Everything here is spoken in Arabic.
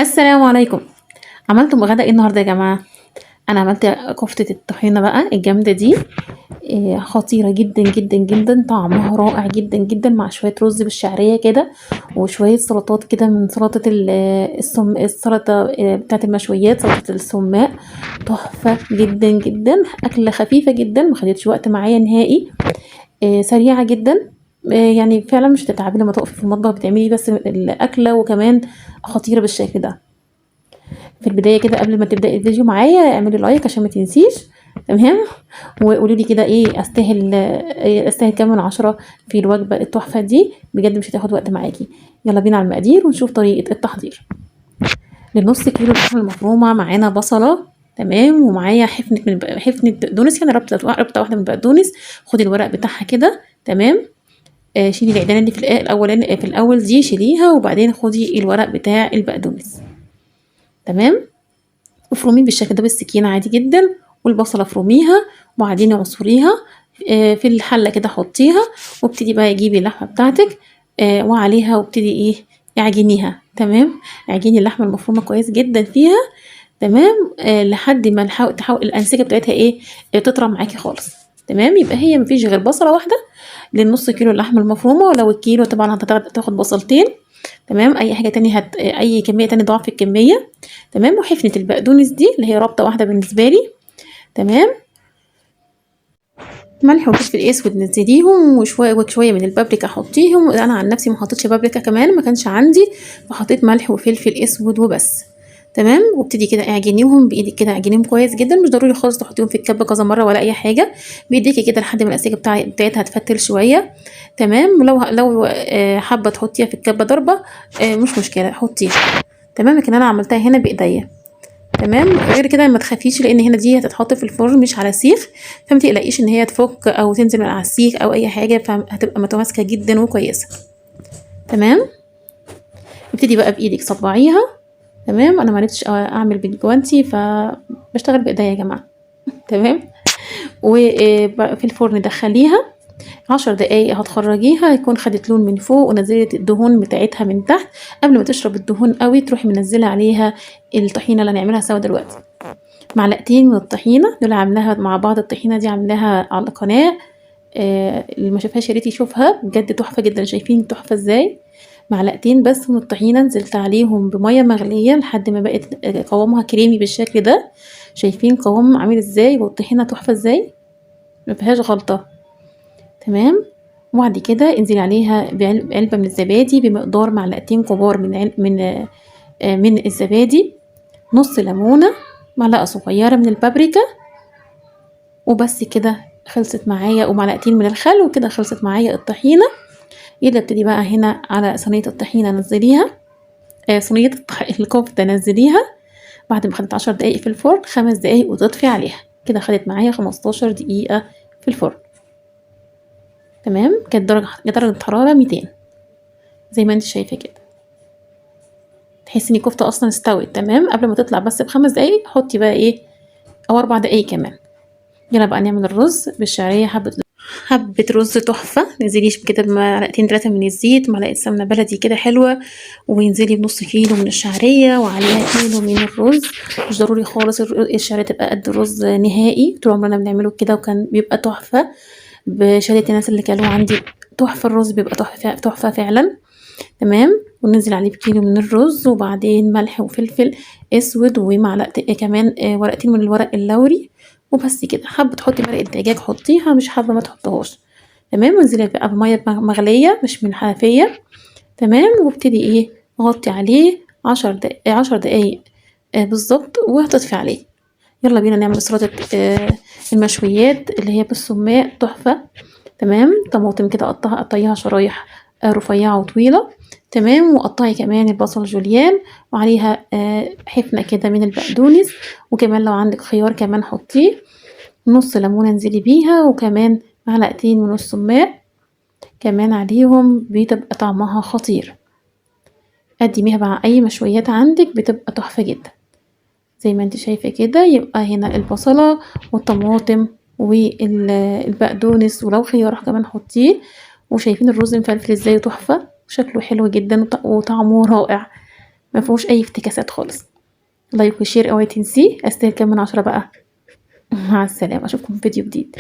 السلام عليكم. عملتم غدا ايه النهارده يا جماعه؟ انا عملت كفته الطحينه بقى الجامده دي. خطيره جدا جدا جدا، طعمها رائع جدا جدا مع شويه رز بالشعريه كده، وشويه سلطات كده من سلطه السلطه بتاعت المشويات، سلطه السماق. تحفه جدا جدا، اكله خفيفه جدا ما خدتش وقت معايا نهائي. سريعه جدا. يعني فعلا مش هتتعبي لما تقفي في المطبخ بتعملي بس الاكله، وكمان خطيره بالشكل ده. في البدايه كده قبل ما تبداي الفيديو معايا اعملي لايك عشان ما تنسيش. تمام. وقولوا لي كده ايه استاهل كام من 10 في الوجبه التحفه دي، بجد مش هتاخد وقت معاكي. يلا بينا على المقادير ونشوف طريقه التحضير. لنص كيلو لحمه مفرومه معانا بصله، تمام، ومعايا حفنه بقدونس، يعني ربطه واحده من بقدونس. خدي الورق بتاعها كده، تمام. شيلي العيدان اللي في الاول دي شيليها، وبعدين خدي الورق بتاع البقدونس، تمام. افرميه بالشكل ده بالسكينة عادي جدا، والبصلة افرميها وبعدين اعصريها في الحلة كده، حطيها وابتدي بقى تجيبي اللحمة بتاعتك وعليها، وابتدي ايه اعجنيها، تمام. اعجني اللحمة المفرومة كويس جدا فيها، تمام. لحد ما تحاول الانسجة بتاعتها ايه تطرى معاكي خالص، تمام. يبقى هي مفيش غير بصلة واحدة للنص كيلو اللحمة المفرومة، ولو الكيلو طبعا هتاخد بصلتين، تمام. اي حاجة تانية اي كمية تانية ضعف الكمية، تمام. وحفنة البقدونس دي اللي هي رابطة واحدة بالنسبة لي، تمام. ملح وفلفل اسود نزليهم، وشويه من البابريكا حطيهم. انا عن نفسي ما حطيتش بابريكا، كمان ما كانش عندي، فحطيت ملح وفلفل اسود وبس، تمام. وابتدي كده اعجنيهم بايدك كده، اعجنيهم كويس جدا، مش ضروري خالص تحطيهم في الكبه كذا مره ولا اي حاجه، بايديكي كده لحد ما الانسجه بتاعتها تفتل شويه، تمام. ولو حابه تحطيها في الكبه ضربه مش مشكله حطيها، تمام. لكن انا عملتها هنا بايديا، تمام. غير كده ما تخافيش، لان هنا دي هتتحط في الفرن مش على سيخ، فما تقلقيش ان هي تفك او تنزل من على السيخ او اي حاجه، فهتبقى متماسكه جدا وكويسه، تمام. ابتدي بقى بايدك صبعيها، تمام. انا ما عرفتش اعمل بالجوانتي فبشتغل بايديا يا جماعه تمام. وفي الفرن دخليها 10 دقايق، هتخرجيها يكون خدت لون من فوق، ونزلت الدهون بتاعتها من تحت. قبل ما تشرب الدهون قوي تروحي منزله عليها الطحينه اللي هنعملها سوا دلوقتي. معلقتين من الطحينه دول عاملاها مع بعض، الطحينه دي عاملاها على القناه، اللي ما شافهاش يا ريت يشوفها، بجد تحفه جدا. شايفين تحفه ازاي؟ معلقتين بس من الطحينه نزلت عليهم بميه مغليه لحد ما بقت قوامها كريمي بالشكل ده. شايفين قوام عامل ازاي؟ والطحينه تحفه ازاي، ما فيهاش غلطه، تمام. وبعد كده انزلي عليها بعلبة من الزبادي بمقدار معلقتين كبار من الزبادي، نص ليمونة، معلقة صغيرة من البابريكا، وبس كده خلصت معايا. ومعلقتين من الخل، وكده خلصت معايا الطحينة. يلا ابتدي بقى هنا على صينية الطحينة نزليها، صينية الكفتة نزليها بعد ما خدت 10 دقايق في الفرن، 5 دقايق وتطفي عليها. كده خدت معايا 15 دقيقة في الفرن، تمام. كانت درجة حرارة 200 زي ما انت شايفة كده. تحسي ان الكفتة اصلا استوت، تمام. قبل ما تطلع بس ب5 دقايق حطي بقى ايه، او 4 دقايق كمان. يلا بقى نعمل الرز بالشعرية. حبة رز تحفة، نزليش كده بمعلقتين 3 من الزيت، معلقة سمنة بلدي كده حلوة، وينزلي بنص كيلو من الشعرية وعليها كيلو من الرز. مش ضروري خالص الشعرية تبقى قد الرز نهائي، طول عمرنا بنعمله كده وكان بيبقى تحفة بشهادة الناس اللي كانوا عندي. تحفة الرز بيبقى تحفة تحفة فعلا، تمام. وننزل عليه بكيلو من الرز، وبعدين ملح وفلفل اسود، ومعلقة كمان ورقتين من الورق اللوري، وبس كده. حابه تحطي مرقه دجاج حطيها، مش حابه ما تحطيهاش، تمام. وانزلي بقى بميه مغليه مش من الحنفيه، تمام. وابتدي ايه غطي عليه 10 دقايق بالظبط، وهتطفي عليه. يلا بينا نعمل سلطه المشويات اللي هي بالسماق، تحفه، تمام. طماطم كده قطعيها شرايح رفيعه وطويله، تمام. وقطعي كمان البصل جوليان، وعليها حفنه كده من البقدونس، وكمان لو عندك خيار كمان حطيه. نص ليمونه انزلي بيها، وكمان معلقتين من السماق كمان عليهم، بتبقى طعمها خطير. قدميها مع اي مشويات عندك بتبقى تحفه جدا زي ما انت شايفه كده. يبقى هنا البصله والطماطم والبقدونس، ولو خيار كمان حطيه. وشايفين الرز مفلفل ازاي تحفه، شكله حلو جدا وطعمه رائع. ما فيهوش اي افتكاسات خالص. لايك وشير اوعي تنسيه، استاهل كام من 10 بقى. مع السلامة، اشوفكم في فيديو جديد.